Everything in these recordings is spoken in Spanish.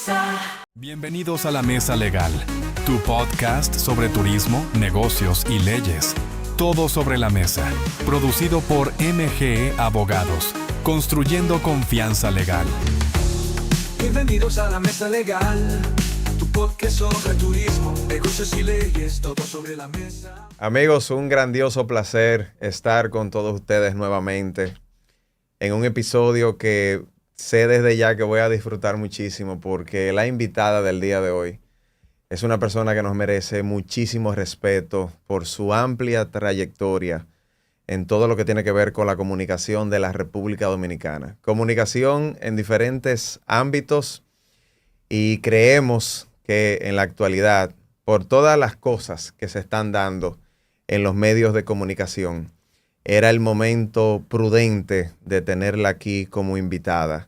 mesa. Bienvenidos a La Mesa Legal, tu podcast sobre turismo, negocios y leyes. Todo sobre la mesa, producido por MGE Abogados, construyendo confianza legal. Bienvenidos a La Mesa Legal, tu podcast sobre turismo, negocios y leyes, todo sobre la mesa. Amigos, un grandioso placer estar con todos ustedes nuevamente en un episodio que sé desde ya que voy a disfrutar muchísimo porque la invitada del día de hoy es una persona que nos merece muchísimo respeto por su amplia trayectoria en todo lo que tiene que ver con la comunicación de la República Dominicana. Comunicación en diferentes ámbitos y creemos que en la actualidad, por todas las cosas que se están dando en los medios de comunicación, era el momento prudente de tenerla aquí como invitada.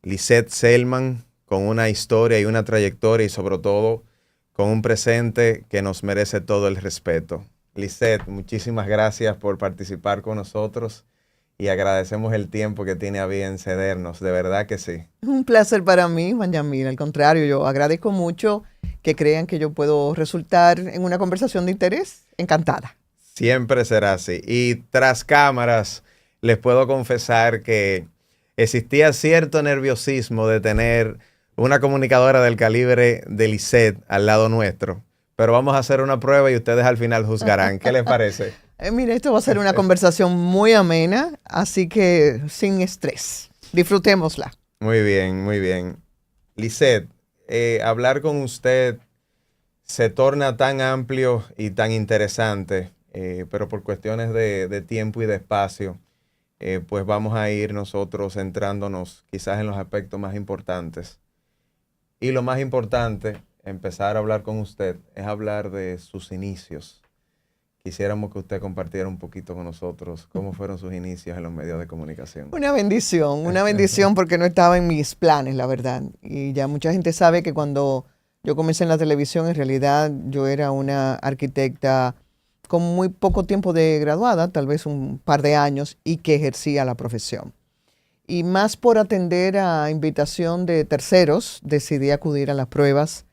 Lisette Selman, con una historia y una trayectoria y sobre todo con un presente que nos merece todo el respeto. Lisette, muchísimas gracias por participar con nosotros y agradecemos el tiempo que tiene a bien cedernos, de verdad que sí. Un placer para mí, Juan Yamil. Al contrario, yo agradezco mucho que crean que yo puedo resultar en una conversación de interés. Encantada. Siempre será así. Y tras cámaras, les puedo confesar que existía cierto nerviosismo de tener una comunicadora del calibre de Lisette al lado nuestro. Pero vamos a hacer una prueba y ustedes al final juzgarán. ¿Qué les parece? Mira, esto va a ser una conversación muy amena, así que sin estrés. Disfrutémosla. Muy bien, muy bien. Lisette, hablar con usted se torna tan amplio y tan interesante, pero por cuestiones de tiempo y de espacio, pues vamos a ir nosotros centrándonos quizás en los aspectos más importantes. Y lo más importante, empezar a hablar con usted, es hablar de sus inicios. Quisiéramos que usted compartiera un poquito con nosotros cómo fueron sus inicios en los medios de comunicación. Una bendición porque no estaba en mis planes, la verdad. Y ya mucha gente sabe que cuando yo comencé en la televisión, en realidad yo era una arquitecta con muy poco tiempo de graduada, tal vez un par de años, y que ejercía la profesión. Y más por atender a invitación de terceros, decidí acudir a las pruebas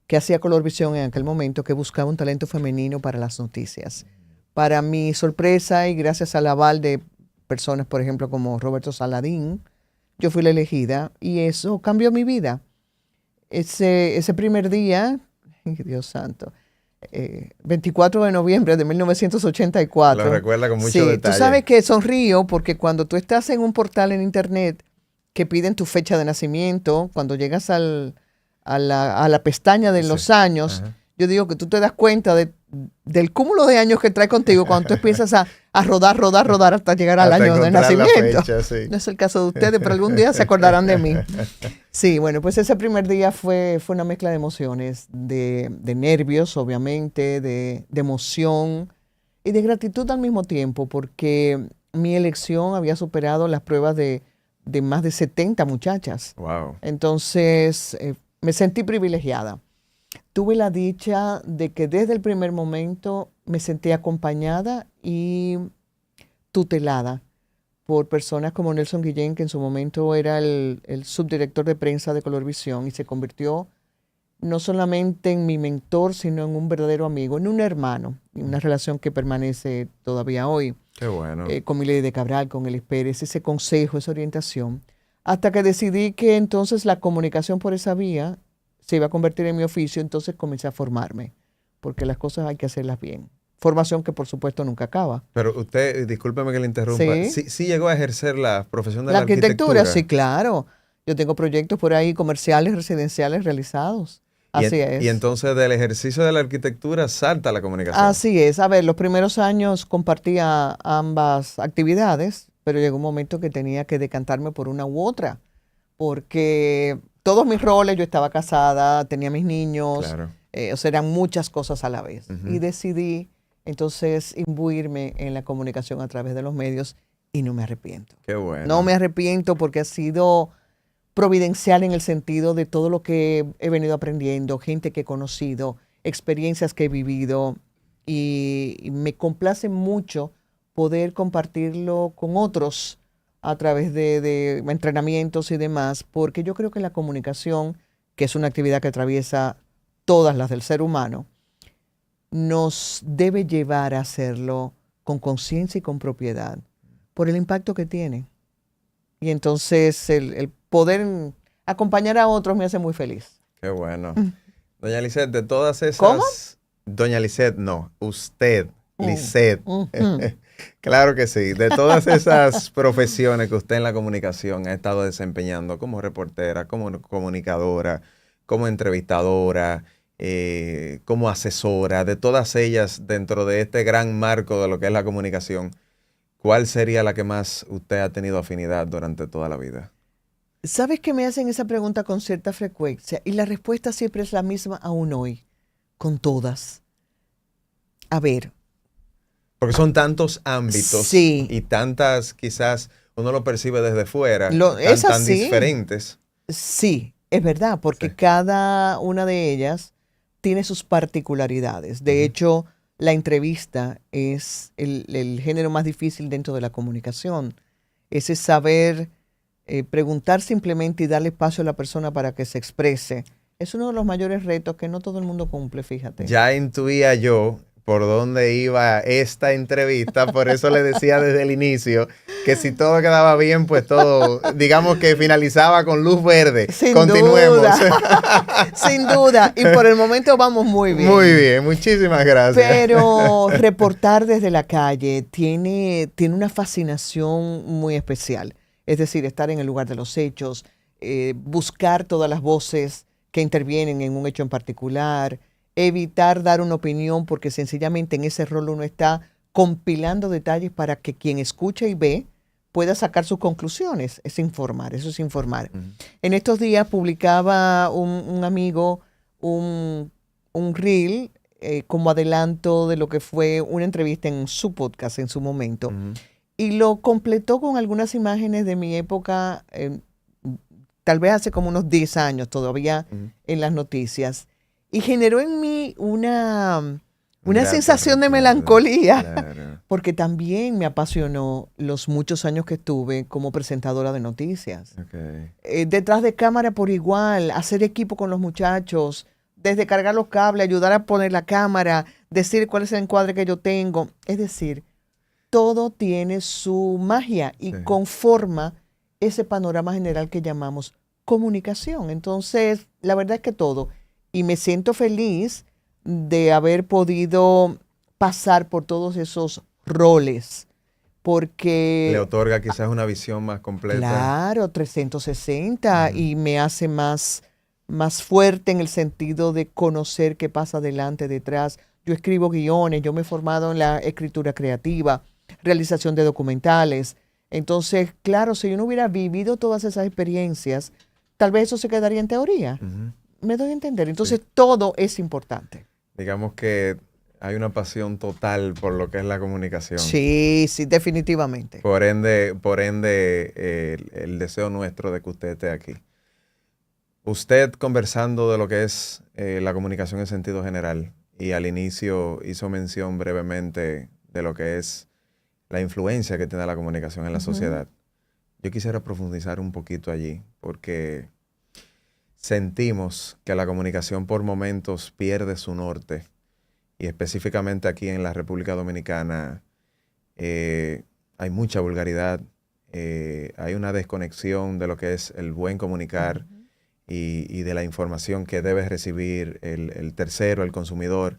que hacía Colorvisión en aquel momento, que buscaba un talento femenino para las noticias. Para mi sorpresa y gracias al aval de personas, por ejemplo, como Roberto Saladín, yo fui la elegida y eso cambió mi vida. Ese primer día, Dios santo, 24 de noviembre de 1984. Lo recuerda con mucho sí, detalle. Tú sabes que sonrío porque cuando tú estás en un portal en internet que piden tu fecha de nacimiento, cuando llegas a la pestaña de los años, ajá, yo digo que tú te das cuenta del cúmulo de años que trae contigo cuando tú empiezas a rodar hasta llegar al año de nacimiento. Fecha, sí. No es el caso de ustedes, pero algún día se acordarán de mí. Sí, bueno, pues ese primer día fue una mezcla de emociones, de nervios, obviamente, de emoción y de gratitud al mismo tiempo, porque mi elección había superado las pruebas de más de 70 muchachas. Wow. Entonces, me sentí privilegiada. Tuve la dicha de que desde el primer momento me sentí acompañada y tutelada por personas como Nelson Guillén, que en su momento era el subdirector de prensa de Colorvisión y se convirtió no solamente en mi mentor, sino en un verdadero amigo, en un hermano, en una relación que permanece todavía hoy. Qué bueno. Con Milady de Cabral, con Elis Pérez, ese consejo, esa orientación, hasta que decidí que entonces la comunicación por esa vía se iba a convertir en mi oficio, entonces comencé a formarme, porque las cosas hay que hacerlas bien. Formación que por supuesto nunca acaba. Pero usted, discúlpeme que le interrumpa, ¿sí llegó a ejercer la profesión de la arquitectura? Sí, claro. Yo tengo proyectos por ahí comerciales, residenciales realizados. Así es. Y entonces del ejercicio de la arquitectura salta la comunicación. Así es. A ver, los primeros años compartía ambas actividades, pero llegó un momento que tenía que decantarme por una u otra, porque todos mis roles, yo estaba casada, tenía mis niños, claro. O sea, eran muchas cosas a la vez. Uh-huh. Y decidí entonces imbuirme en la comunicación a través de los medios y no me arrepiento. Qué bueno. No me arrepiento porque ha sido providencial en el sentido de todo lo que he venido aprendiendo, gente que he conocido, experiencias que he vivido y me complace mucho poder compartirlo con otros a través de entrenamientos y demás, porque yo creo que la comunicación que es una actividad que atraviesa todas las del ser humano, nos debe llevar a hacerlo con conciencia y con propiedad por el impacto que tiene. Y entonces el poder acompañar a otros me hace muy feliz. Qué bueno. Doña Lisette, de todas esas... ¿Cómo? Doña Lisette, no. Usted, Lisette. Mm. Claro que sí. De todas esas profesiones que usted en la comunicación ha estado desempeñando como reportera, como comunicadora, como entrevistadora, como asesora, de todas ellas dentro de este gran marco de lo que es la comunicación, ¿cuál sería la que más usted ha tenido afinidad durante toda la vida? ¿Sabes que me hacen esa pregunta con cierta frecuencia? Y la respuesta siempre es la misma aún hoy, con todas. A ver. Porque son tantos ámbitos Sí. y tantas, quizás uno lo percibe desde fuera, Es tan así. diferentes. Sí, es verdad, porque Sí. cada una de ellas tiene sus particularidades. De hecho, la entrevista es el género más difícil dentro de la comunicación. Ese saber preguntar simplemente y darle espacio a la persona para que se exprese. Es uno de los mayores retos que no todo el mundo cumple, fíjate. Ya intuía yo por dónde iba esta entrevista, por eso le decía desde el inicio que si todo quedaba bien, pues todo, digamos que finalizaba con luz verde. Sin Continuemos. duda. Sin duda. Y por el momento vamos muy bien. Muy bien, muchísimas gracias. Pero reportar desde la calle tiene una fascinación muy especial. Es decir, estar en el lugar de los hechos, buscar todas las voces que intervienen en un hecho en particular, evitar dar una opinión porque sencillamente en ese rol uno está compilando detalles para que quien escucha y ve pueda sacar sus conclusiones. Es informar, eso es informar. En estos días publicaba un amigo un reel como adelanto de lo que fue una entrevista en su podcast en su momento. Y lo completó con algunas imágenes de mi época, tal vez hace como unos 10 años todavía en las noticias. Y generó en mí una sensación de melancolía, claro. porque también me apasionó los muchos años que estuve como presentadora de noticias. Okay. Detrás de cámara por igual, hacer equipo con los muchachos, desde cargar los cables, ayudar a poner la cámara, decir cuál es el encuadre que yo tengo. Es decir, todo tiene su magia y conforma ese panorama general que llamamos comunicación. Entonces, la verdad es que todo. Y me siento feliz de haber podido pasar por todos esos roles, porque... Le otorga quizás una visión más completa. Claro, 360 y me hace más fuerte en el sentido de conocer qué pasa adelante, detrás. Yo escribo guiones, yo me he formado en la escritura creativa, realización de documentales. Entonces, claro, si yo no hubiera vivido todas esas experiencias, tal vez eso se quedaría en teoría. Me doy a entender. Entonces, todo es importante. Digamos que hay una pasión total por lo que es la comunicación. Sí, sí, definitivamente. Por ende, el deseo nuestro de que usted esté aquí. Usted conversando de lo que es la comunicación en sentido general y al inicio hizo mención brevemente de lo que es la influencia que tiene la comunicación en la sociedad. Yo quisiera profundizar un poquito allí porque sentimos que la comunicación por momentos pierde su norte y específicamente aquí en la República Dominicana hay mucha vulgaridad, hay una desconexión de lo que es el buen comunicar y de la información que debe recibir el tercero, el consumidor.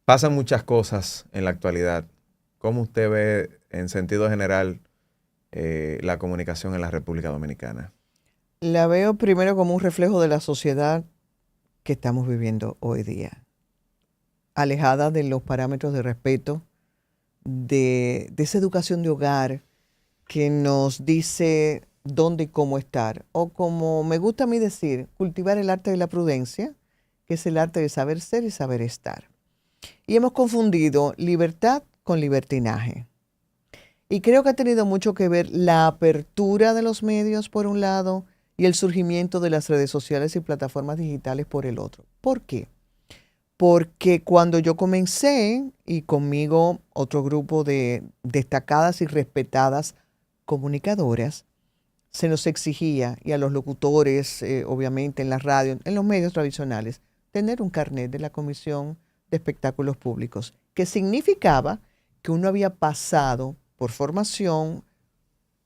Pasan muchas cosas en la actualidad. ¿Cómo usted ve en sentido general la comunicación en la República Dominicana? La veo primero como un reflejo de la sociedad que estamos viviendo hoy día, alejada de los parámetros de respeto, de esa educación de hogar que nos dice dónde y cómo estar, o como me gusta a mí decir, cultivar el arte de la prudencia, que es el arte de saber ser y saber estar. Y hemos confundido libertad con libertinaje. Y creo que ha tenido mucho que ver la apertura de los medios por un lado y el surgimiento de las redes sociales y plataformas digitales por el otro. ¿Por qué? Porque cuando yo comencé, y conmigo otro grupo de destacadas y respetadas comunicadoras, se nos exigía, y a los locutores, obviamente en la radio, en los medios tradicionales, tener un carnet de la Comisión de Espectáculos Públicos, que significaba que uno había pasado por formación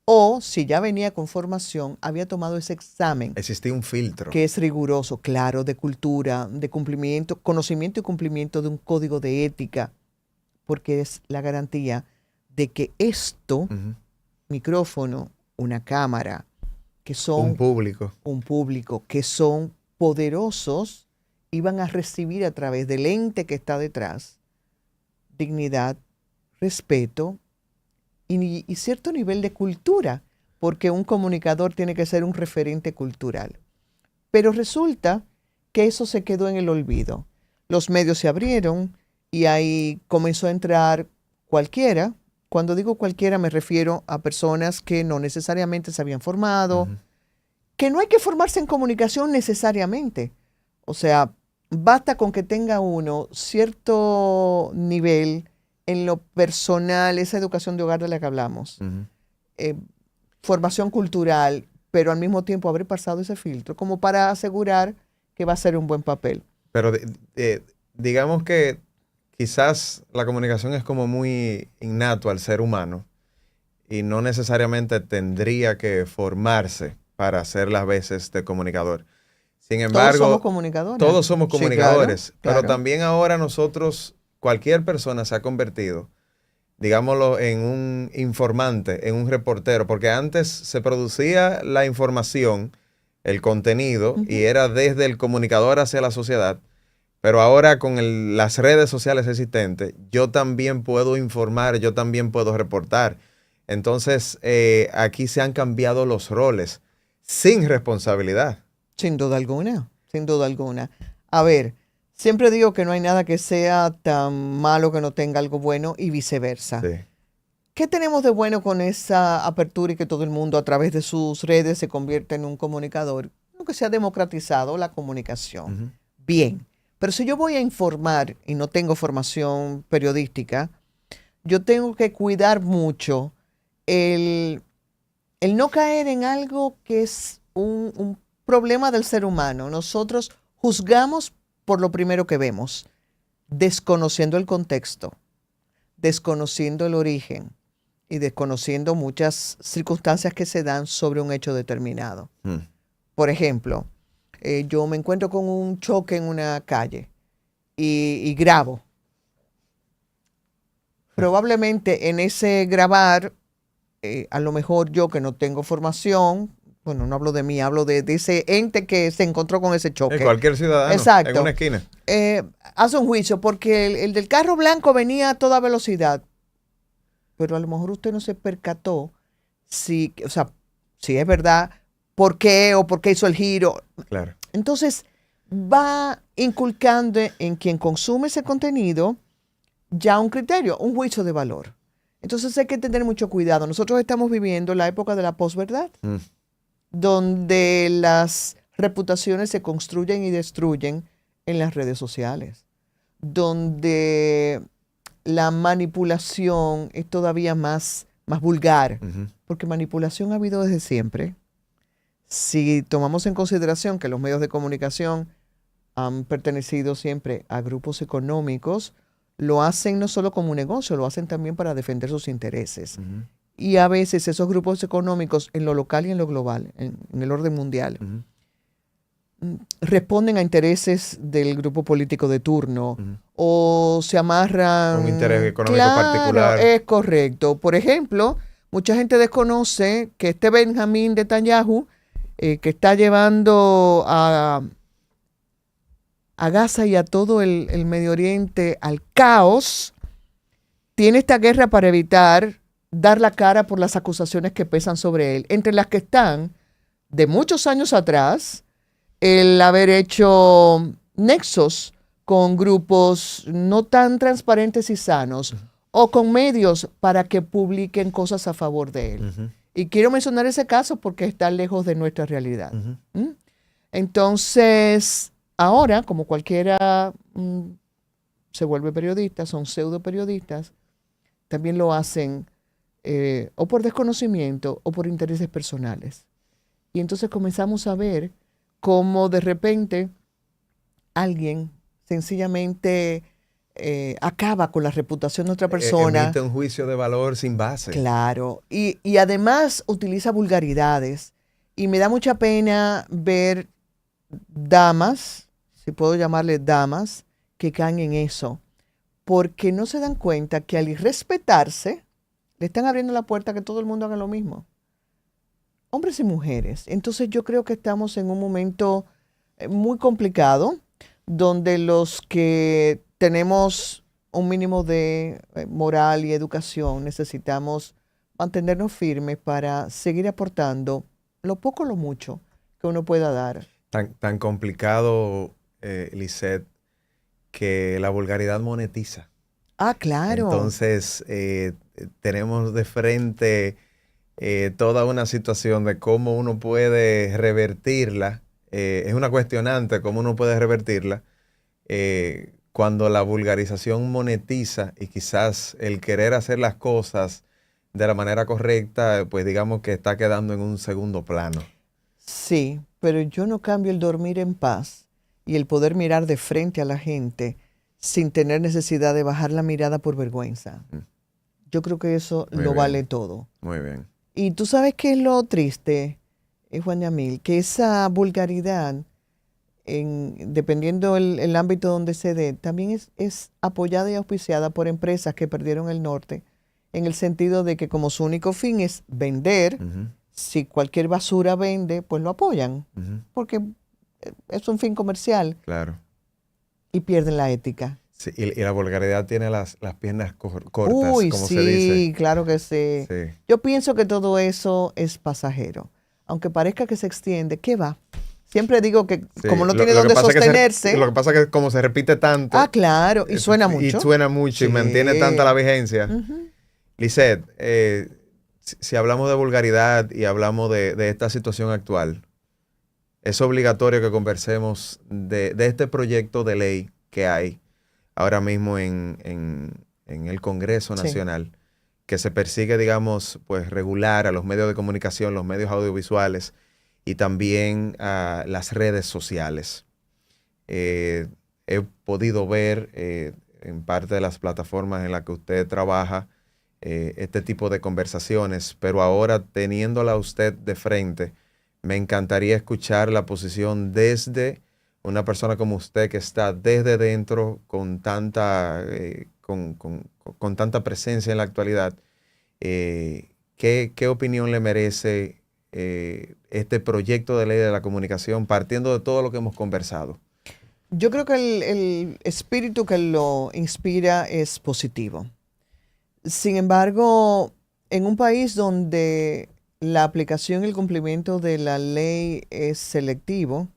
o, si ya venía con formación, había tomado ese examen. Existía un filtro. Que es riguroso, claro, de cultura, de cumplimiento, conocimiento y cumplimiento de un código de ética, porque es la garantía de que esto, micrófono, una cámara, que son un público, que son poderosos, iban a recibir a través del ente que está detrás dignidad, respeto y cierto nivel de cultura, porque un comunicador tiene que ser un referente cultural. Pero resulta que eso se quedó en el olvido. Los medios se abrieron y ahí comenzó a entrar cualquiera. Cuando digo cualquiera me refiero a personas que no necesariamente se habían formado, que no hay que formarse en comunicación necesariamente. O sea, basta con que tenga uno cierto nivel en lo personal, esa educación de hogar de la que hablamos, formación cultural, pero al mismo tiempo haber pasado ese filtro, como para asegurar que va a ser un buen papel. Pero digamos que quizás la comunicación es como muy innato al ser humano y no necesariamente tendría que formarse para hacer las veces de comunicador. Sin embargo, todos somos comunicadores. Todos somos comunicadores, sí, claro. Pero también ahora nosotros, cualquier persona se ha convertido, digámoslo, en un informante, en un reportero, porque antes se producía la información, el contenido, y era desde el comunicador hacia la sociedad, pero ahora con las redes sociales existentes, yo también puedo informar, yo también puedo reportar. Entonces, aquí se han cambiado los roles sin responsabilidad. Sin duda alguna, sin duda alguna. A ver, siempre digo que no hay nada que sea tan malo que no tenga algo bueno y viceversa. Sí. ¿Qué tenemos de bueno con esa apertura y que todo el mundo a través de sus redes se convierta en un comunicador? Que se ha democratizado la comunicación. Bien, pero si yo voy a informar y no tengo formación periodística, yo tengo que cuidar mucho el no caer en algo que es un problema del ser humano. Nosotros juzgamos por lo primero que vemos, desconociendo el contexto, desconociendo el origen y desconociendo muchas circunstancias que se dan sobre un hecho determinado. Por ejemplo, yo me encuentro con un choque en una calle y grabo. Probablemente en ese grabar, a lo mejor yo que no tengo formación, bueno, no hablo de mí, hablo de ese ente que se encontró con ese choque. Cualquier ciudadano. Exacto. En una esquina. Hace un juicio porque el del carro blanco venía a toda velocidad. Pero a lo mejor usted no se percató si es verdad, por qué o por qué hizo el giro. Claro. Entonces, va inculcando en quien consume ese contenido ya un criterio, un juicio de valor. Entonces hay que tener mucho cuidado. Nosotros estamos viviendo la época de la posverdad, donde las reputaciones se construyen y destruyen en las redes sociales, donde la manipulación es todavía más vulgar, porque manipulación ha habido desde siempre. Si tomamos en consideración que los medios de comunicación han pertenecido siempre a grupos económicos, lo hacen no solo como un negocio, lo hacen también para defender sus intereses. Y a veces esos grupos económicos en lo local y en lo global, en el orden mundial, responden a intereses del grupo político de turno o se amarran... Un interés económico claro, particular. Es correcto. Por ejemplo, mucha gente desconoce que este Benjamín Netanyahu, que está llevando a Gaza y a todo el Medio Oriente al caos, tiene esta guerra para evitar dar la cara por las acusaciones que pesan sobre él, entre las que están, de muchos años atrás, el haber hecho nexos con grupos no tan transparentes y sanos o con medios para que publiquen cosas a favor de él. Y quiero mencionar ese caso porque está lejos de nuestra realidad. Entonces, ahora, como cualquiera se vuelve periodista, son pseudo periodistas, también lo hacen o por desconocimiento o por intereses personales. Y entonces comenzamos a ver cómo de repente alguien sencillamente acaba con la reputación de otra persona. Emite un juicio de valor sin base. Claro. Y además utiliza vulgaridades. Y me da mucha pena ver damas, si puedo llamarle damas, que caen en eso. Porque no se dan cuenta que al irrespetarse, le están abriendo la puerta a que todo el mundo haga lo mismo. Hombres y mujeres. Entonces yo creo que estamos en un momento muy complicado, donde los que tenemos un mínimo de moral y educación necesitamos mantenernos firmes para seguir aportando lo poco o lo mucho que uno pueda dar. Tan complicado, Lisette, que la vulgaridad monetiza. Ah, claro. Entonces, tenemos de frente toda una situación de cómo uno puede revertirla. Es una cuestionante cómo uno puede revertirla cuando la vulgarización monetiza y quizás el querer hacer las cosas de la manera correcta, pues digamos que está quedando en un segundo plano. Sí, pero yo no cambio el dormir en paz y el poder mirar de frente a la gente sin tener necesidad de bajar la mirada por vergüenza. Yo creo que eso Muy lo bien. vale todo. Muy bien. Y tú sabes qué es lo triste, Juan Yamil, que esa vulgaridad, dependiendo el ámbito donde se dé, también es apoyada y auspiciada por empresas que perdieron el norte, en el sentido de que como su único fin es vender, si cualquier basura vende, pues lo apoyan, porque es un fin comercial. Claro. Y pierden la ética. Sí, y la vulgaridad tiene las piernas cortas, Uy, como sí, se dice. claro que sí. Sí. Yo pienso que todo eso es pasajero. Aunque parezca que se extiende, ¿qué va? Siempre digo que Sí, como no lo- tiene lo que dónde pasa es que sostenerse. lo que pasa es que como se repite tanto. Ah, claro, y suena mucho. Y suena mucho y Sí. mantiene tanta la vigencia. Ujú. Lisette, si hablamos de vulgaridad y hablamos de esta situación actual, es obligatorio que conversemos de este proyecto de ley que hay ahora mismo en el Congreso Sí. Nacional, que se persigue, digamos, pues regular a los medios de comunicación, los medios audiovisuales y también a las redes sociales. He podido ver en parte de las plataformas en las que usted trabaja este tipo de conversaciones, pero ahora teniéndola usted de frente, me encantaría escuchar la posición desde una persona como usted que está desde dentro con tanta, con tanta presencia en la actualidad. ¿Qué opinión le merece este proyecto de ley de la comunicación partiendo de todo lo que hemos conversado? Yo creo que el espíritu que lo inspira es positivo. Sin embargo, en un país donde la aplicación y el cumplimiento de la ley es selectivo,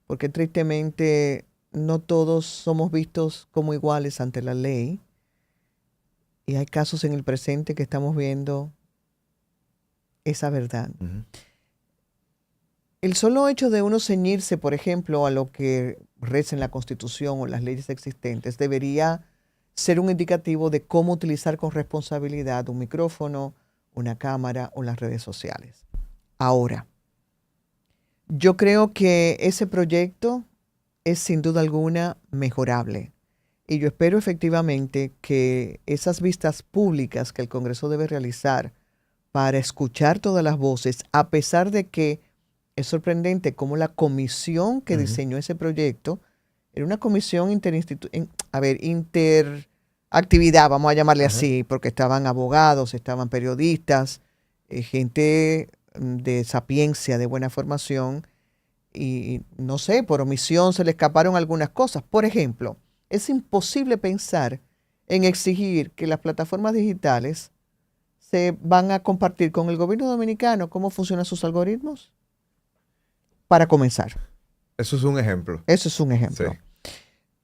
porque tristemente no todos somos vistos como iguales ante la ley, y hay casos en el presente que estamos viendo esa verdad. Uh-huh. El solo hecho de uno ceñirse, por ejemplo, a lo que reza en la Constitución o las leyes existentes, debería ser un indicativo de cómo utilizar con responsabilidad un micrófono, una cámara o las redes sociales. Ahora, yo creo que ese proyecto es sin duda alguna mejorable. Y yo espero efectivamente que esas vistas públicas que el Congreso debe realizar para escuchar todas las voces, a pesar de que es sorprendente cómo la comisión que diseñó ese proyecto era una comisión interactividad, vamos a llamarle así, porque estaban abogados, estaban periodistas, gente de sapiencia, de buena formación, y no sé, por omisión se le escaparon algunas cosas. Por ejemplo, es imposible pensar en exigir que las plataformas digitales se van a compartir con el gobierno dominicano cómo funcionan sus algoritmos. Para comenzar. Eso es un ejemplo. Eso es un ejemplo.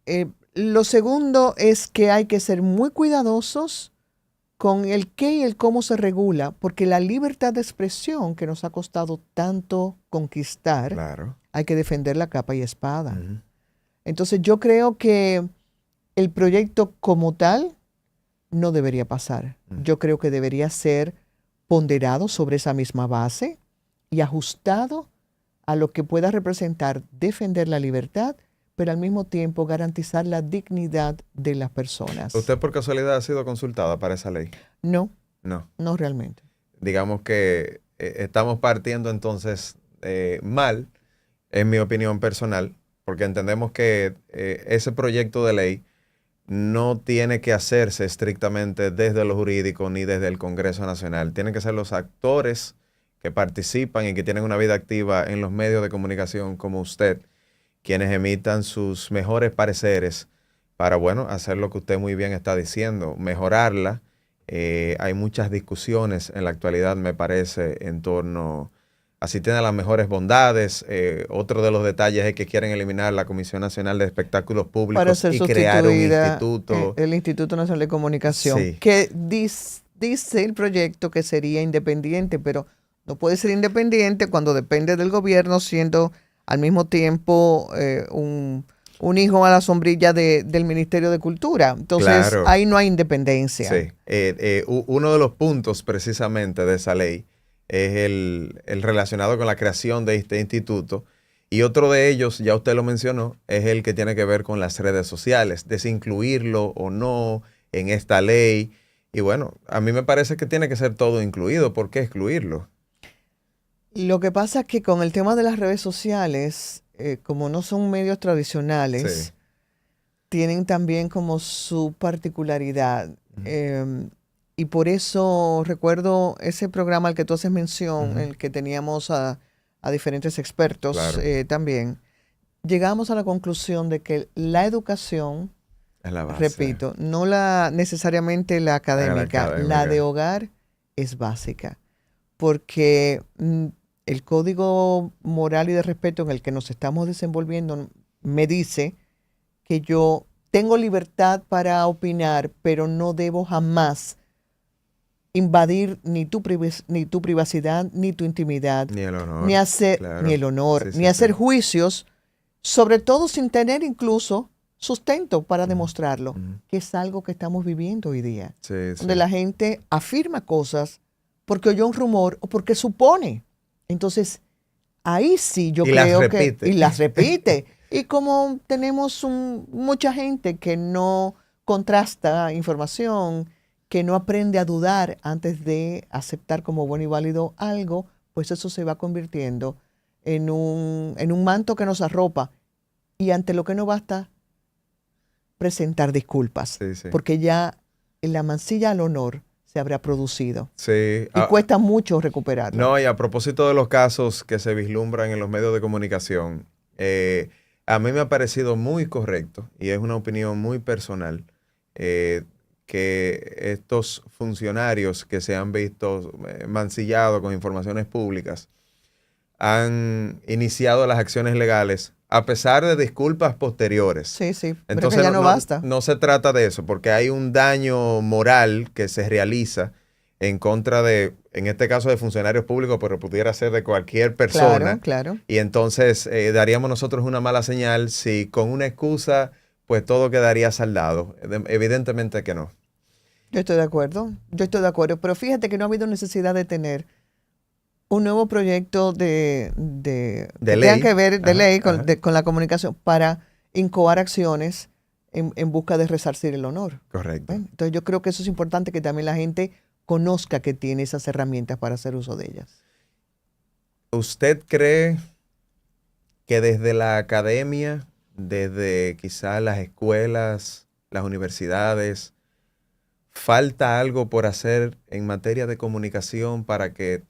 Sí. Lo segundo es que hay que ser muy cuidadosos con el qué y el cómo se regula, porque la libertad de expresión que nos ha costado tanto conquistar, Claro. hay que defenderla capa y espada. Uh-huh. Entonces yo creo que el proyecto como tal no debería pasar. Yo creo que debería ser ponderado sobre esa misma base y ajustado a lo que pueda representar defender la libertad, pero al mismo tiempo garantizar la dignidad de las personas. ¿Usted por casualidad ha sido consultada para esa ley? No, No. no realmente. Digamos que estamos partiendo entonces mal, en mi opinión personal, porque entendemos que ese proyecto de ley no tiene que hacerse estrictamente desde lo jurídico ni desde el Congreso Nacional. Tienen que ser los actores que participan y que tienen una vida activa en los medios de comunicación como usted, quienes emitan sus mejores pareceres para, bueno, hacer lo que usted muy bien está diciendo, mejorarla. Hay muchas discusiones en la actualidad, me parece, en torno a si tiene las mejores bondades. Otro de los detalles es que quieren eliminar la Comisión Nacional de Espectáculos Para Públicos ser y crear un sustituida instituto. el Instituto Nacional de Comunicación, Sí. que dice el proyecto que sería independiente, pero no puede ser independiente cuando depende del gobierno, siendo al mismo tiempo un hijo a la sombrilla del Ministerio de Cultura. Entonces, Claro. ahí no hay independencia. Sí. Uno de los puntos precisamente de esa ley es el relacionado con la creación de este instituto. Y otro de ellos, ya usted lo mencionó, es el que tiene que ver con las redes sociales, de si incluirlo o no en esta ley. Y bueno, a mí me parece que tiene que ser todo incluido. ¿Por qué excluirlo? Lo que pasa es que con el tema de las redes sociales, como no son medios tradicionales, Sí. tienen también como su particularidad. Y por eso recuerdo ese programa al que tú haces mención, en el que teníamos a diferentes expertos Claro. también. Llegamos a la conclusión de que la educación, Es la base. repito, no necesariamente la académica, la de hogar es básica, porque el código moral y de respeto en el que nos estamos desenvolviendo me dice que yo tengo libertad para opinar, pero no debo jamás invadir ni tu privacidad, ni tu intimidad, Ni el honor. ni hacer claro. ni el honor, Sí, sí, ni hacer sí. juicios, sobre todo sin tener incluso sustento para demostrarlo, Ujú. que es algo que estamos viviendo hoy día, Sí, sí. donde la gente afirma cosas porque oyó un rumor o porque supone. Entonces, ahí sí yo Y las creo repite. que... Y las repite. Y como tenemos mucha gente que no contrasta información, que no aprende a dudar antes de aceptar como bueno y válido algo, pues eso se va convirtiendo en un manto que nos arropa y ante lo que no basta presentar disculpas, Sí, sí. porque ya la mancilla al honor se habrá producido Sí. y cuesta mucho recuperarla. No, y a propósito de los casos que se vislumbran en los medios de comunicación, a mí me ha parecido muy correcto, y es una opinión muy personal, que estos funcionarios que se han visto mancillados con informaciones públicas han iniciado las acciones legales a pesar de disculpas posteriores. Sí, sí, pero Entonces que ya no basta. no se trata de eso, porque hay un daño moral que se realiza en contra de, en este caso, de funcionarios públicos, pero pudiera ser de cualquier persona. Claro, claro. Y entonces daríamos nosotros una mala señal si con una excusa, pues todo quedaría saldado. Evidentemente que no. Yo estoy de acuerdo, pero fíjate que no ha habido necesidad de tener un nuevo proyecto que ley. tenga que ver de Ajá, ley ajá. con la comunicación para incoar acciones en busca de resarcir el honor. Correcto. ¿Ven? Entonces yo creo que eso es importante, que también la gente conozca que tiene esas herramientas para hacer uso de ellas. ¿Usted cree que desde la academia, desde quizás las escuelas, las universidades, falta algo por hacer en materia de comunicación para que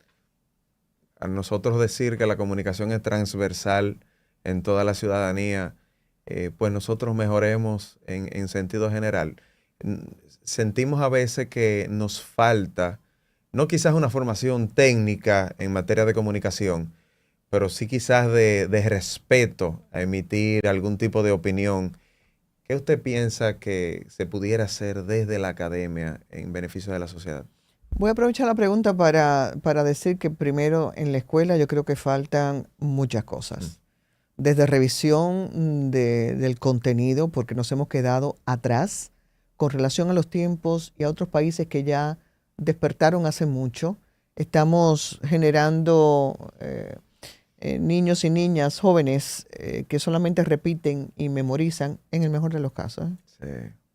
a nosotros decir que la comunicación es transversal en toda la ciudadanía, pues nosotros mejoremos en sentido general? Sentimos a veces que nos falta, no quizás una formación técnica en materia de comunicación, pero sí quizás de respeto a emitir algún tipo de opinión. ¿Qué usted piensa que se pudiera hacer desde la academia en beneficio de la sociedad? Voy a aprovechar la pregunta para decir que primero en la escuela yo creo que faltan muchas cosas. Desde revisión del contenido, porque nos hemos quedado atrás con relación a los tiempos y a otros países que ya despertaron hace mucho. Estamos generando niños y niñas jóvenes que solamente repiten y memorizan, en el mejor de los casos. Sí.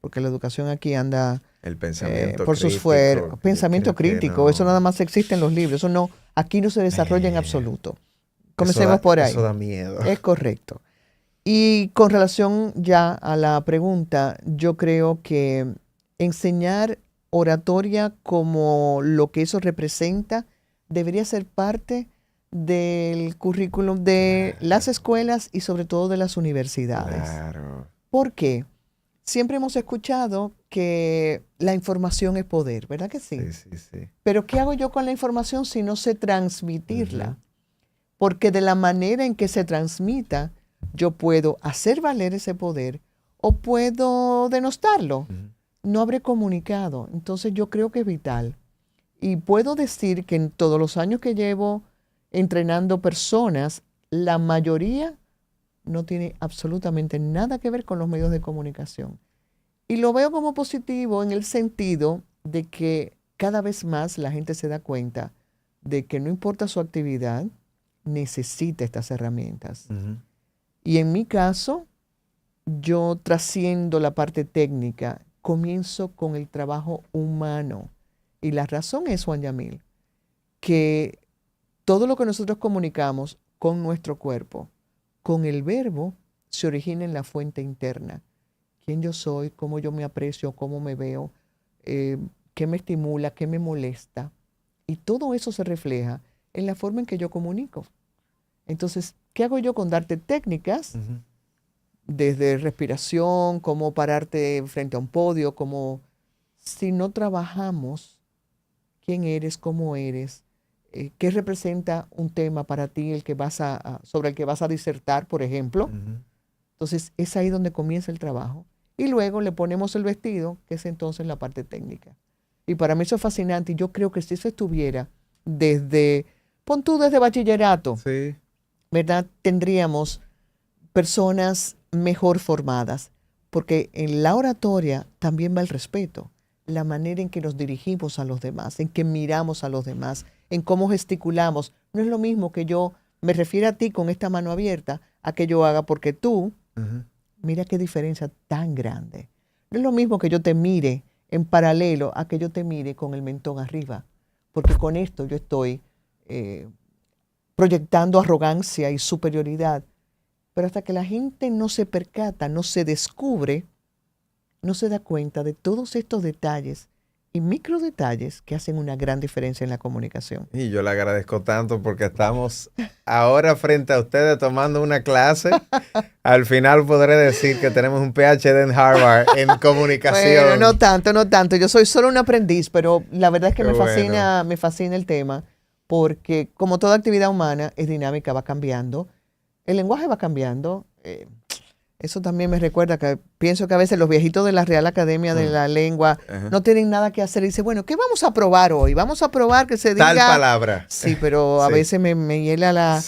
Porque la educación aquí anda El pensamiento por sus crítico. fueros. Pensamiento Creo que crítico, no. eso nada más existe en los libros. Eso no, aquí no se desarrolla en absoluto. Comencemos por ahí. Eso da miedo. Es correcto. Y con relación ya a la pregunta, yo creo que enseñar oratoria como lo que eso representa debería ser parte del currículum de las escuelas y sobre todo de las universidades. Claro. ¿Por qué? Siempre hemos escuchado que la información es poder, ¿verdad que sí? Sí. Pero ¿qué hago yo con la información si no sé transmitirla? Ujú. Porque de la manera en que se transmita, yo puedo hacer valer ese poder o puedo denostarlo. Ujú. No habré comunicado. Entonces yo creo que es vital. Y puedo decir que en todos los años que llevo entrenando personas, la mayoría no tiene absolutamente nada que ver con los medios de comunicación. Y lo veo como positivo en el sentido de que cada vez más la gente se da cuenta de que no importa su actividad, necesita estas herramientas. Ujú. Y en mi caso, yo trasciendo la parte técnica, comienzo con el trabajo humano. Y la razón es, Juan Yamil, que todo lo que nosotros comunicamos con nuestro cuerpo, con el verbo, se origina en la fuente interna. Quién yo soy, cómo yo me aprecio, cómo me veo, qué me estimula, qué me molesta. Y todo eso se refleja en la forma en que yo comunico. Entonces, ¿qué hago yo con darte técnicas? Ujú. Desde respiración, cómo pararte frente a un podio, como si no trabajamos quién eres, cómo eres, qué representa un tema para ti el que sobre el que vas a disertar, por ejemplo. Ujú. Entonces, es ahí donde comienza el trabajo. Y luego le ponemos el vestido, que es entonces la parte técnica. Y para mí eso es fascinante. Y yo creo que si eso estuviera pon tú desde bachillerato, Sí. ¿verdad? Tendríamos personas mejor formadas. Porque en la oratoria también va el respeto. La manera en que nos dirigimos a los demás, en que miramos a los demás, en cómo gesticulamos. No es lo mismo que yo me refiera a ti con esta mano abierta a que yo haga porque tú, Ujú. mira qué diferencia tan grande. No es lo mismo que yo te mire en paralelo a que yo te mire con el mentón arriba, porque con esto yo estoy proyectando arrogancia y superioridad. Pero hasta que la gente no se percata, no se descubre, no se da cuenta de todos estos detalles y micro detalles que hacen una gran diferencia en la comunicación. Y yo le agradezco tanto porque estamos ahora frente a ustedes tomando una clase. Al final podré decir que tenemos un PhD en Harvard en comunicación. Bueno, no tanto, no tanto. Yo soy solo un aprendiz, pero la verdad es que Qué me fascina el tema porque como toda actividad humana es dinámica, va cambiando. El lenguaje va cambiando. Eso también me recuerda que pienso que a veces los viejitos de la Real Academia de la Lengua Ajá. no tienen nada que hacer. Y dice, bueno, ¿qué vamos a probar hoy? Vamos a probar que se diga... Tal palabra. Sí, pero a Sí. veces me hiela la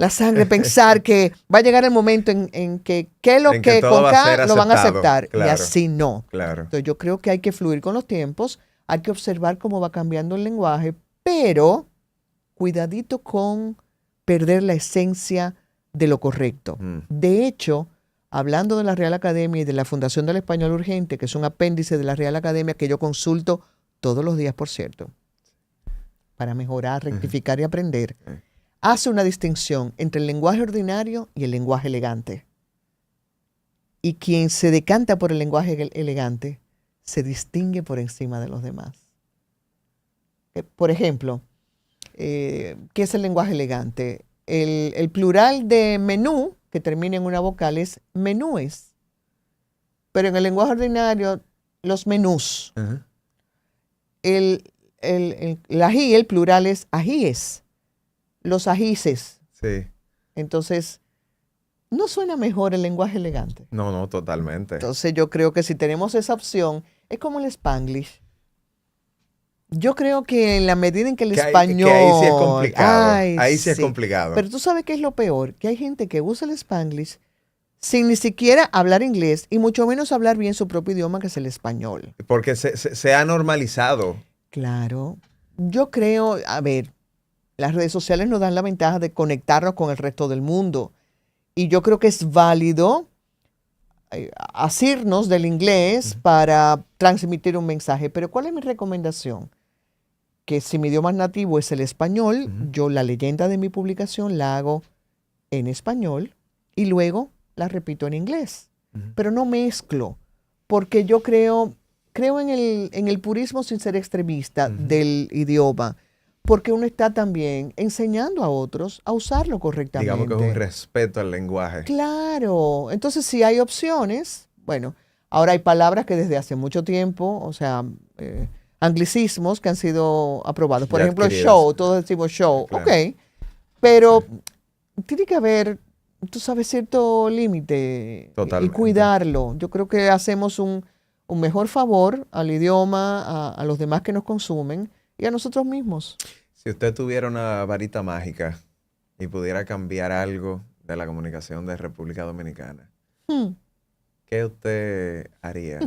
sangre Sí. pensar que va a llegar el momento en que lo En que que todo con va a K ser lo van a aceptado, aceptar. Y claro. así no. Claro. Entonces yo creo que hay que fluir con los tiempos, hay que observar cómo va cambiando el lenguaje, pero cuidadito con perder la esencia de lo correcto. Mm. De hecho, hablando de la Real Academia y de la Fundación del Español Urgente, que es un apéndice de la Real Academia que yo consulto todos los días, por cierto, para mejorar, rectificar y aprender, hace una distinción entre el lenguaje ordinario y el lenguaje elegante. Y quien se decanta por el lenguaje elegante se distingue por encima de los demás. Por ejemplo, ¿qué es el lenguaje elegante? El plural de menú, que termina en una vocal, es menúes. Pero en el lenguaje ordinario, los menús. Ajá. El ají, el plural es ajíes. Los ajíes. Sí. Entonces, ¿no suena mejor el lenguaje elegante? No, totalmente. Entonces yo creo que si tenemos esa opción, es como el Spanglish. Yo creo que en la medida en que el español... Que ahí sí es complicado. Ay, ahí sí es sí. complicado. Pero tú sabes qué es lo peor, que hay gente que usa el Spanglish sin ni siquiera hablar inglés y mucho menos hablar bien su propio idioma, que es el español. Porque se ha normalizado. Claro. Yo creo, a ver, Las redes sociales nos dan la ventaja de conectarnos con el resto del mundo. Y yo creo que es válido asirnos del inglés para transmitir un mensaje. Pero ¿cuál es mi recomendación? Que si mi idioma nativo es el español, yo la leyenda de mi publicación la hago en español y luego la repito en inglés. Pero no mezclo, porque yo creo en el purismo sin ser extremista del idioma, porque uno está también enseñando a otros a usarlo correctamente. Digamos que es un respeto al lenguaje. Claro. Entonces, si hay opciones, bueno, ahora hay palabras que desde hace mucho tiempo, o sea, anglicismos que han sido aprobados. Por Ya ejemplo, adquiridas. show, todos decimos show, Claro. ok. Pero tiene que haber, tú sabes, cierto límite y Totalmente. cuidarlo. Yo creo que hacemos un mejor favor al idioma, a los demás que nos consumen y a nosotros mismos. Si usted tuviera una varita mágica y pudiera cambiar algo de la comunicación de República Dominicana, ¿qué usted haría?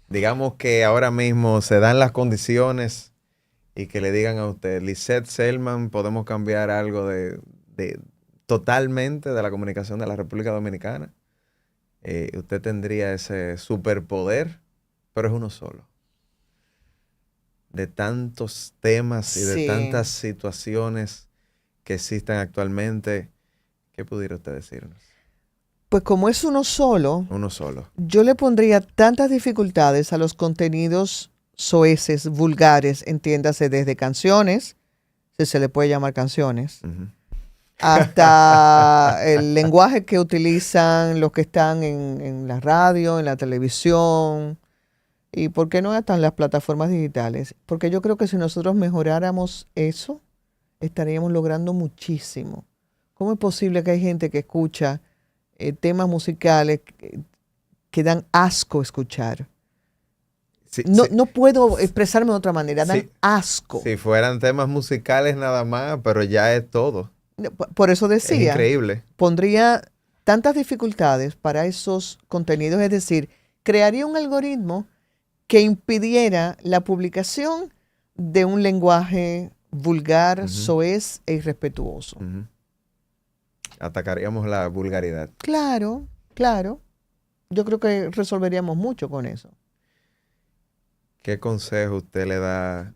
Digamos que ahora mismo se dan las condiciones y que le digan a usted, Lisette Selman, podemos cambiar algo de totalmente de la comunicación de la República Dominicana. Usted tendría ese superpoder, pero es uno solo. De tantos temas y de Sí. tantas situaciones que existen actualmente, ¿qué pudiera usted decirnos? Pues como es uno solo, Uno solo. yo le pondría tantas dificultades a los contenidos soeces, vulgares, entiéndase desde canciones, si se le puede llamar canciones, Ujú. hasta el lenguaje que utilizan los que están en la radio, en la televisión, y por qué no hasta en las plataformas digitales. Porque yo creo que si nosotros mejoráramos eso, estaríamos logrando muchísimo. ¿Cómo es posible que hay gente que escucha temas musicales que dan asco escuchar? Sí, No, sí. no puedo expresarme de otra manera, dan Sí. asco. Si fueran temas musicales nada más, pero ya es todo. Por eso Es decía, increíble. pondría tantas dificultades para esos contenidos, es decir, crearía un algoritmo que impidiera la publicación de un lenguaje vulgar, soez e irrespetuoso. Ujú. Atacaríamos la vulgaridad. Claro, claro. Yo creo que resolveríamos mucho con eso. ¿Qué consejo usted le da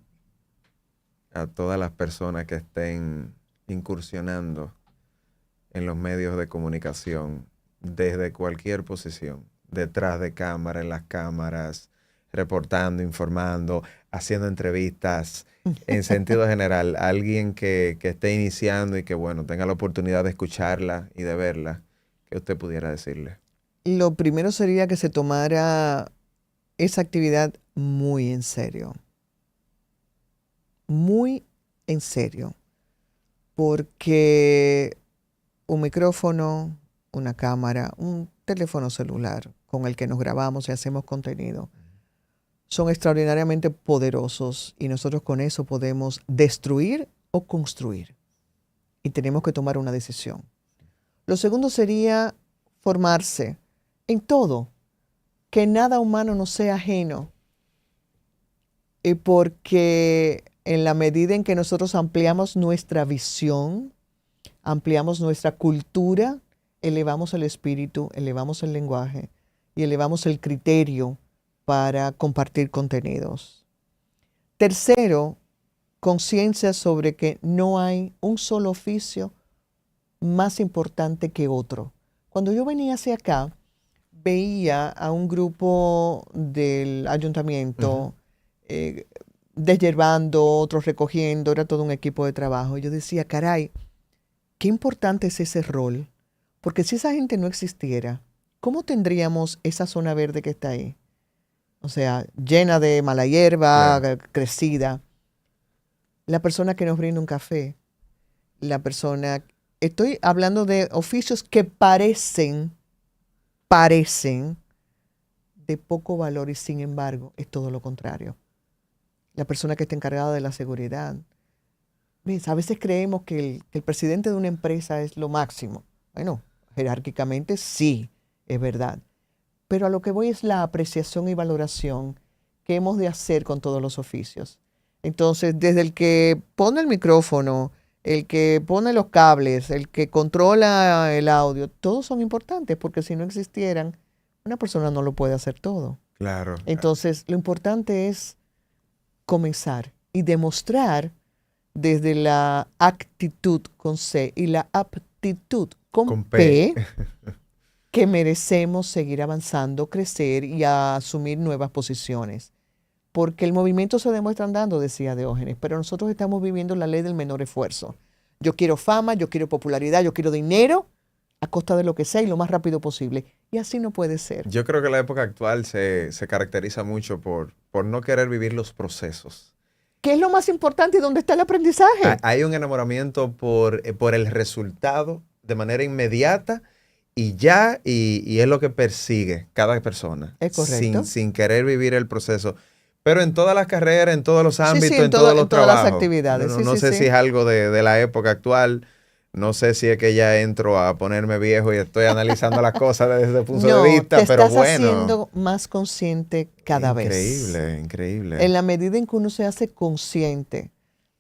a todas las personas que estén incursionando en los medios de comunicación desde cualquier posición? Detrás de cámara, en las cámaras, reportando, informando, haciendo entrevistas, en sentido general, alguien que esté iniciando y que, bueno, tenga la oportunidad de escucharla y de verla, ¿qué usted pudiera decirle? Lo primero sería que se tomara esa actividad muy en serio. Muy en serio. Porque un micrófono, una cámara, un teléfono celular con el que nos grabamos y hacemos contenido son extraordinariamente poderosos y nosotros con eso podemos destruir o construir. Y tenemos que tomar una decisión. Lo segundo sería formarse en todo, que nada humano nos sea ajeno. Porque en la medida en que nosotros ampliamos nuestra visión, ampliamos nuestra cultura, elevamos el espíritu, elevamos el lenguaje y elevamos el criterio para compartir contenidos. Tercero, conciencia sobre que no hay un solo oficio más importante que otro. Cuando yo venía hacia acá, veía a un grupo del ayuntamiento deshierbando, otros recogiendo, era todo un equipo de trabajo. Y yo decía, caray, qué importante es ese rol, porque si esa gente no existiera, ¿cómo tendríamos esa zona verde que está ahí? O sea, llena de mala hierba, crecida. La persona que nos brinda un café, la persona... Estoy hablando de oficios que parecen de poco valor y sin embargo es todo lo contrario. La persona que está encargada de la seguridad. ¿Ves? A veces creemos que el presidente de una empresa es lo máximo. Bueno, jerárquicamente sí, es verdad. Pero a lo que voy es la apreciación y valoración que hemos de hacer con todos los oficios. Entonces, desde el que pone el micrófono, el que pone los cables, el que controla el audio, todos son importantes porque si no existieran, una persona no lo puede hacer todo. Claro. Entonces, lo importante es comenzar y demostrar desde la actitud con C y la aptitud con P que merecemos seguir avanzando, crecer y asumir nuevas posiciones. Porque el movimiento se demuestra andando, decía Diógenes, pero nosotros estamos viviendo la ley del menor esfuerzo. Yo quiero fama, yo quiero popularidad, yo quiero dinero a costa de lo que sea y lo más rápido posible. Y así no puede ser. Yo creo que la época actual se caracteriza mucho por no querer vivir los procesos. ¿Qué es lo más importante y dónde está el aprendizaje? Hay un enamoramiento por el resultado de manera inmediata y ya, y es lo que persigue cada persona. Es correcto. Sin querer vivir el proceso. Pero en todas las carreras, en todos los ámbitos, sí, en todos los todas trabajos. las actividades. No sé si es algo de la época actual. No sé si es que ya entro a ponerme viejo y estoy analizando las cosas desde ese punto de vista, pero te estás bueno. haciendo más consciente cada vez. Increíble, increíble. En la medida en que uno se hace consciente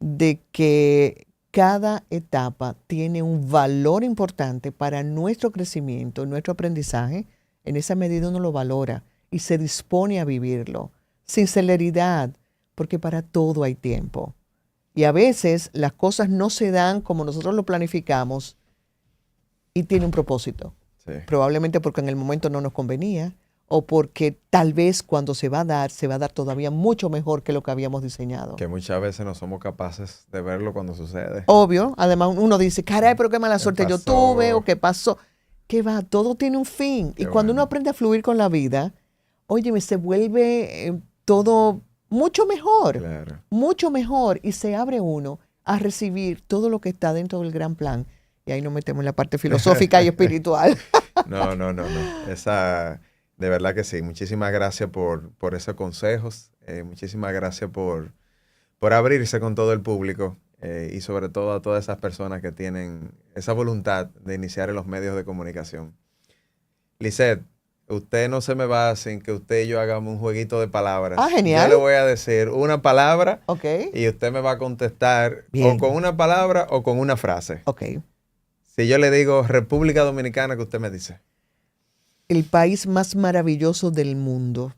de que cada etapa tiene un valor importante para nuestro crecimiento, nuestro aprendizaje, en esa medida uno lo valora y se dispone a vivirlo sin celeridad, porque para todo hay tiempo. Y a veces las cosas no se dan como nosotros lo planificamos y tiene un propósito. Sí. Probablemente porque en el momento no nos convenía o porque tal vez cuando se va a dar todavía mucho mejor que lo que habíamos diseñado. Que muchas veces no somos capaces de verlo cuando sucede. Obvio, además uno dice, caray, pero qué mala suerte yo pasó? tuve o qué pasó. ¿Qué va? Todo tiene un fin. Qué y cuando bueno. uno aprende a fluir con la vida, óyeme, se vuelve todo mucho mejor. Claro. Mucho mejor y se abre uno a recibir todo lo que está dentro del gran plan. Y ahí nos metemos en la parte filosófica y espiritual. No. De verdad que sí. Muchísimas gracias por esos consejos. Muchísimas gracias por abrirse con todo el público y sobre todo a todas esas personas que tienen esa voluntad de iniciar en los medios de comunicación. Lisette, usted no se me va sin que usted y yo hagamos un jueguito de palabras. Ah, genial. Yo le voy a decir una palabra Ok. y usted me va a contestar Bien. o con una palabra o con una frase. Ok. Si yo le digo República Dominicana, ¿qué usted me dice? El país más maravilloso del mundo.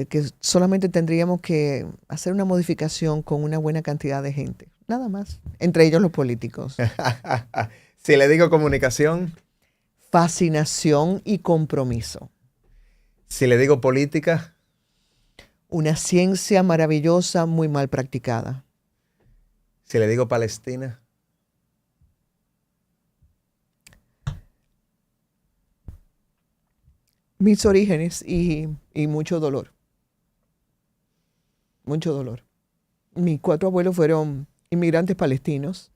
Que solamente tendríamos que hacer una modificación con una buena cantidad de gente. Nada más. Entre ellos los políticos. Si le digo comunicación. Fascinación y compromiso. Si le digo política. Una ciencia maravillosa, muy mal practicada. Si le digo Palestina. Mis orígenes y mucho dolor. Mucho dolor. Mis 4 abuelos fueron inmigrantes palestinos.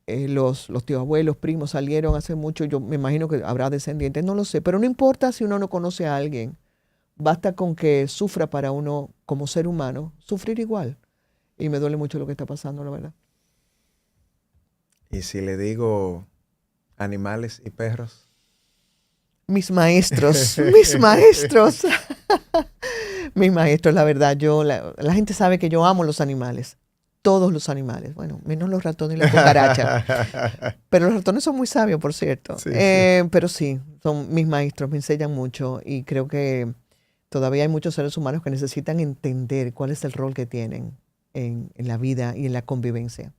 Los tíos abuelos, primos salieron hace mucho. Yo me imagino que habrá descendientes, no lo sé. Pero no importa si uno no conoce a alguien. Basta con que sufra para uno como ser humano, sufrir igual. Y me duele mucho lo que está pasando, la verdad. Y si le digo animales y perros. Mis maestros, mis maestros. Mis maestros, la verdad. La gente sabe que yo amo los animales. Todos los animales. Bueno, menos los ratones y las cucarachas. Pero los ratones son muy sabios, por cierto. Sí, Pero sí, son mis maestros, me enseñan mucho. Y creo que todavía hay muchos seres humanos que necesitan entender cuál es el rol que tienen en la vida y en la convivencia.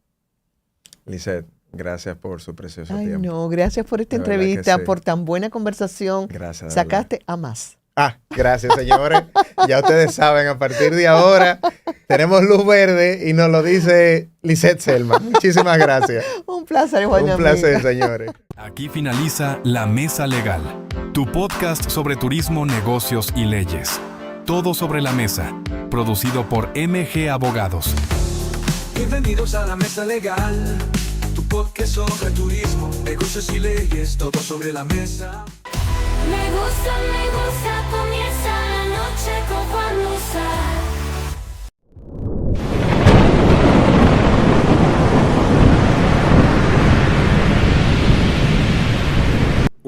Lisette, gracias por su precioso Ay, tiempo. no, gracias por esta De verdad que entrevista, sí. por tan buena conversación. Gracias. de Sacaste a más. Gracias, señores. Ya ustedes saben, a partir de ahora tenemos luz verde y nos lo dice Lisette Selma. Muchísimas gracias. Un placer, Juan. Un placer, señores. Aquí finaliza La Mesa Legal, tu podcast sobre turismo, negocios y leyes. Todo sobre la mesa, producido por MG Abogados. Bienvenidos a La Mesa Legal, tu podcast sobre turismo, negocios y leyes, todo sobre la mesa. Me gusta, comienza la noche con Juan Musa.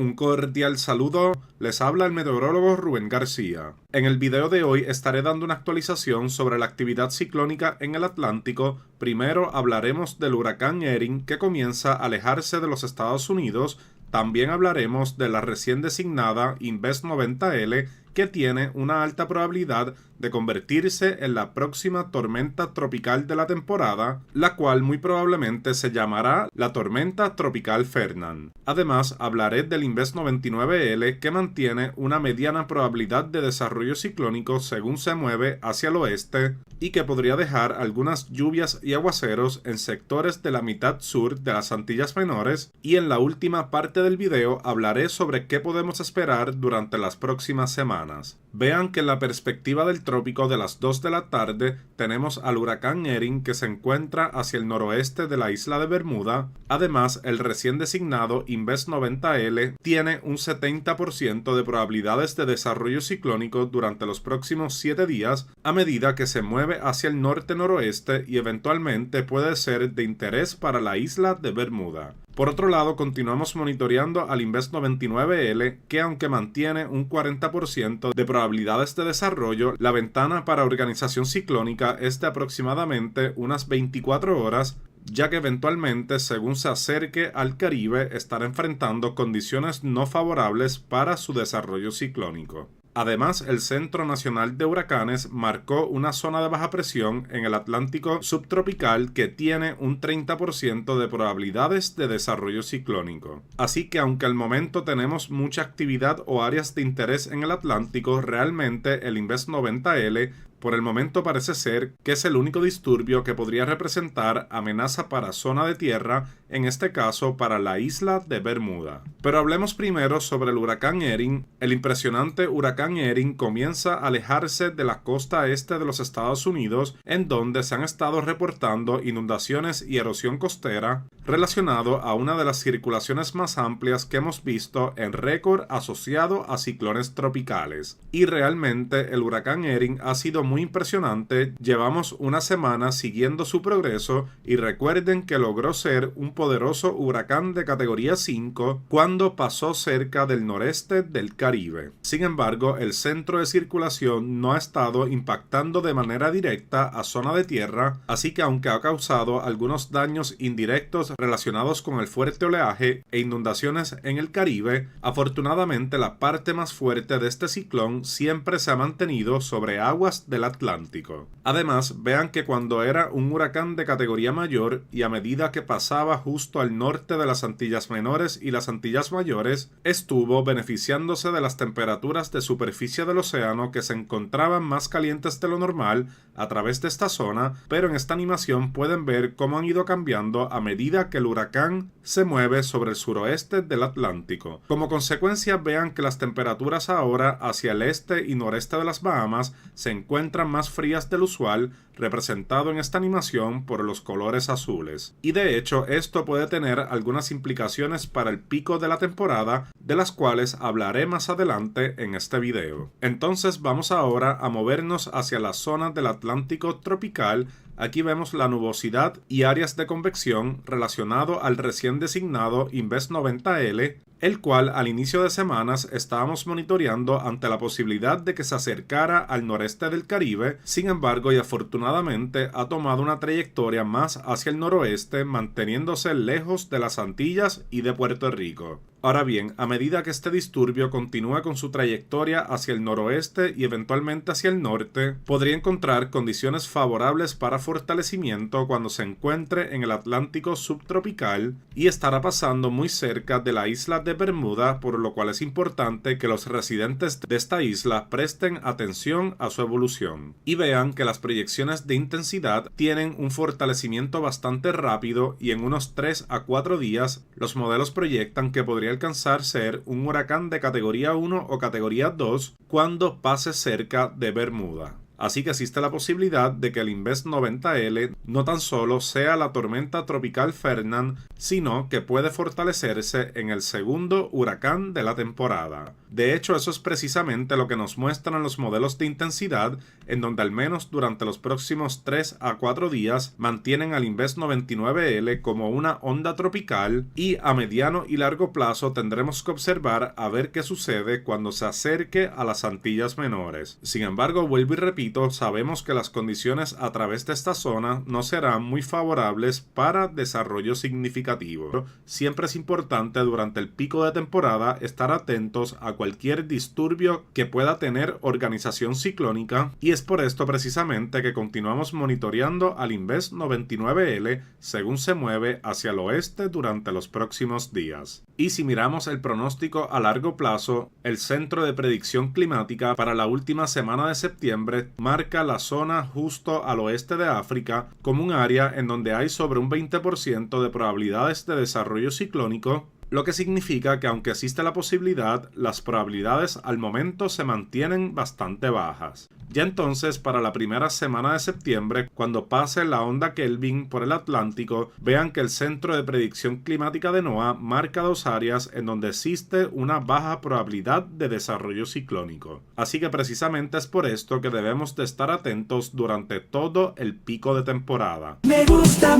Un cordial saludo, les habla el meteorólogo Rubén García. En el video de hoy estaré dando una actualización sobre la actividad ciclónica en el Atlántico. Primero hablaremos del huracán Erin que comienza a alejarse de los Estados Unidos. También hablaremos de la recién designada Invest 90L que tiene una alta probabilidad de convertirse en la próxima tormenta tropical de la temporada, la cual muy probablemente se llamará la tormenta tropical Fernand. Además, hablaré del Invest 99L que mantiene una mediana probabilidad de desarrollo ciclónico según se mueve hacia el oeste y que podría dejar algunas lluvias y aguaceros en sectores de la mitad sur de las Antillas Menores, y en la última parte del video hablaré sobre qué podemos esperar durante las próximas semanas. Vean que en la perspectiva del trópico de las 2 de la tarde tenemos al huracán Erin que se encuentra hacia el noroeste de la isla de Bermuda. Además, el recién designado Invest 90L tiene un 70% de probabilidades de desarrollo ciclónico durante los próximos 7 días a medida que se mueve hacia el norte-noroeste y eventualmente puede ser de interés para la isla de Bermuda. Por otro lado, continuamos monitoreando al Invest 99L que, aunque mantiene un 40% de probabilidades de desarrollo, la ventana para organización ciclónica es de aproximadamente unas 24 horas, ya que eventualmente, según se acerque al Caribe, estará enfrentando condiciones no favorables para su desarrollo ciclónico. Además, el Centro Nacional de Huracanes marcó una zona de baja presión en el Atlántico subtropical que tiene un 30% de probabilidades de desarrollo ciclónico. Así que aunque al momento tenemos mucha actividad o áreas de interés en el Atlántico, realmente el Invest 90L por el momento parece ser que es el único disturbio que podría representar amenaza para zona de tierra, en este caso para la isla de Bermuda. Pero hablemos primero sobre el huracán Erin. El impresionante huracán Erin comienza a alejarse de la costa este de los Estados Unidos, en donde se han estado reportando inundaciones y erosión costera relacionado a una de las circulaciones más amplias que hemos visto en récord asociado a ciclones tropicales. Y realmente el huracán Erin ha sido muy impresionante. Llevamos una semana siguiendo su progreso y recuerden que logró ser un poderoso huracán de categoría 5 cuando pasó cerca del noreste del Caribe. Sin embargo, el centro de circulación no ha estado impactando de manera directa a zona de tierra, así que aunque ha causado algunos daños indirectos relacionados con el fuerte oleaje e inundaciones en el Caribe, afortunadamente la parte más fuerte de este ciclón siempre se ha mantenido sobre aguas del Atlántico. Además, vean que cuando era un huracán de categoría mayor y a medida que pasaba justo al norte de las Antillas Menores y las Antillas Mayores, estuvo beneficiándose de las temperaturas de superficie del océano que se encontraban más calientes de lo normal a través de esta zona, pero en esta animación pueden ver cómo han ido cambiando a medida que el huracán se mueve sobre el suroeste del Atlántico. Como consecuencia, vean que las temperaturas ahora hacia el este y noreste de las Bahamas se encuentran más frías del usual, representado en esta animación por los colores azules. Y de hecho, esto puede tener algunas implicaciones para el pico de la temporada, de las cuales hablaré más adelante en este video. Entonces vamos ahora a movernos hacia la zona del Atlántico tropical. Aquí vemos la nubosidad y áreas de convección relacionado al recién designado Invest 90L, el cual al inicio de semanas estábamos monitoreando ante la posibilidad de que se acercara al noreste del Caribe. Sin embargo, y afortunadamente ha tomado una trayectoria más hacia el noroeste, manteniéndose lejos de las Antillas y de Puerto Rico. Ahora bien, a medida que este disturbio continúa con su trayectoria hacia el noroeste y eventualmente hacia el norte, podría encontrar condiciones favorables para fortalecimiento cuando se encuentre en el Atlántico subtropical y estará pasando muy cerca de la isla de Bermuda, por lo cual es importante que los residentes de esta isla presten atención a su evolución. Y vean que las proyecciones de intensidad tienen un fortalecimiento bastante rápido y en unos 3 a 4 días los modelos proyectan que podría alcanzar ser un huracán de categoría 1 o categoría 2 cuando pase cerca de Bermuda. así que existe la posibilidad de que el Inves 90L no tan solo sea la tormenta tropical Fernand, sino que puede fortalecerse en el segundo huracán de la temporada. De hecho, eso es precisamente lo que nos muestran los modelos de intensidad, en donde al menos durante los próximos 3 a 4 días mantienen al Inves 99L como una onda tropical, y a mediano y largo plazo tendremos que observar a ver qué sucede cuando se acerque a las Antillas Menores. Sin embargo, vuelvo y repito, sabemos que las condiciones a través de esta zona no serán muy favorables para desarrollo significativo. Siempre es importante durante el pico de temporada estar atentos a cualquier disturbio que pueda tener organización ciclónica, y es por esto precisamente que continuamos monitoreando al Inves 99L según se mueve hacia el oeste durante los próximos días. Y si miramos el pronóstico a largo plazo, el Centro de Predicción Climática para la última semana de septiembre marca la zona justo al oeste de África como un área en donde hay sobre un 20% de probabilidades de desarrollo ciclónico, lo que significa que aunque existe la posibilidad, las probabilidades al momento se mantienen bastante bajas. Ya entonces, para la primera semana de septiembre, cuando pase la onda Kelvin por el Atlántico, vean que el Centro de Predicción Climática de NOAA marca 2 áreas en donde existe una baja probabilidad de desarrollo ciclónico. Así que precisamente es por esto que debemos de estar atentos durante todo el pico de temporada. Me gusta,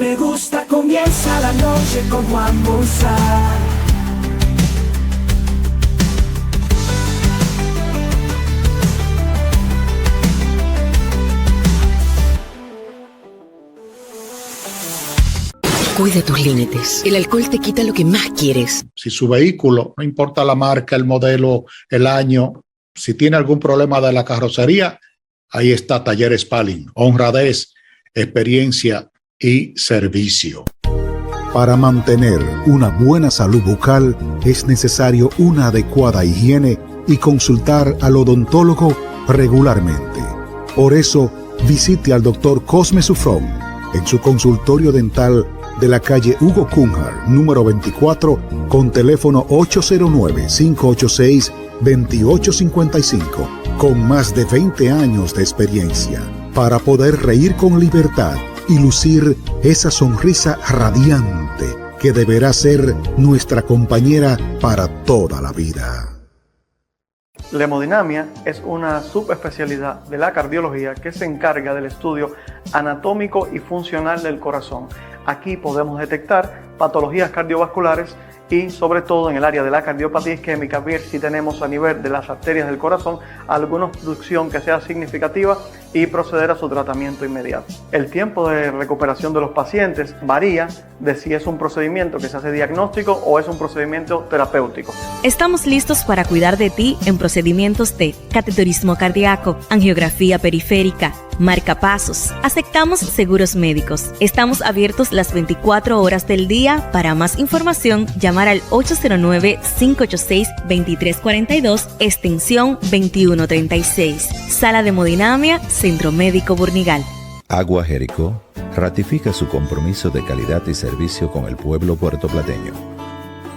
comienza la noche con Juan González. Cuida tus límites. El alcohol te quita lo que más quieres. Si su vehículo, no importa la marca, el modelo, el año, si tiene algún problema de la carrocería, ahí está Talleres Palin. Honradez, experiencia y servicio. Para mantener una buena salud bucal es necesario una adecuada higiene y consultar al odontólogo regularmente. Por eso, visite al Dr. Cosme Sufrón en su consultorio dental de la calle Hugo Cunhar, número 24, con teléfono 809-586-2855, con más de 20 años de experiencia, para poder reír con libertad y lucir esa sonrisa radiante que deberá ser nuestra compañera para toda la vida. La hemodinamia es una subespecialidad de la cardiología que se encarga del estudio anatómico y funcional del corazón. Aquí podemos detectar patologías cardiovasculares y sobre todo en el área de la cardiopatía isquémica, ver si tenemos a nivel de las arterias del corazón alguna obstrucción que sea significativa y proceder a su tratamiento inmediato. El tiempo de recuperación de los pacientes varía de si es un procedimiento que se hace diagnóstico o es un procedimiento terapéutico. Estamos listos para cuidar de ti en procedimientos de cateterismo cardíaco, angiografía periférica, marcapasos. Aceptamos seguros médicos. Estamos abiertos las 24 horas del día. Para más información, llamar al 809-586-2342, extensión 2136. Sala de hemodinamia, Centro Médico Burnigal. Agua Jericó ratifica su compromiso de calidad y servicio con el pueblo puertoplateño.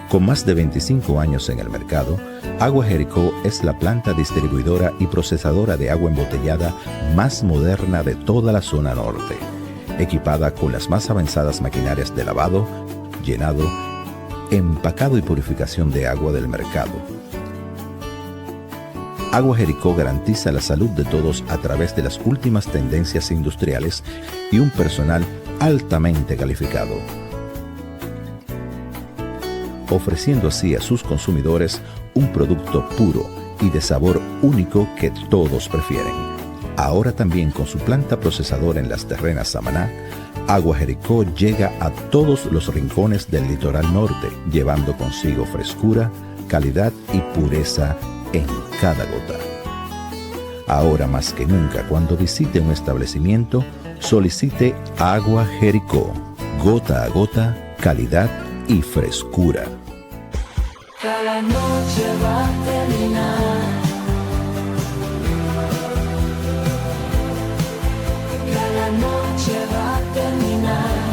Con más de 25 años en el mercado, Agua Jericó es la planta distribuidora y procesadora de agua embotellada más moderna de toda la zona norte, equipada con las más avanzadas maquinarias de lavado, llenado, empacado y purificación de agua del mercado. Agua Jericó garantiza la salud de todos a través de las últimas tendencias industriales y un personal altamente calificado, ofreciendo así a sus consumidores un producto puro y de sabor único que todos prefieren. Ahora también con su planta procesadora en Las Terrenas, Samaná, Agua Jericó llega a todos los rincones del litoral norte, llevando consigo frescura, calidad y pureza en cada gota. Ahora más que nunca, cuando visite un establecimiento, solicite Agua Jericó, gota a gota, calidad y frescura. Cada noche va a terminar. Cada noche va a terminar.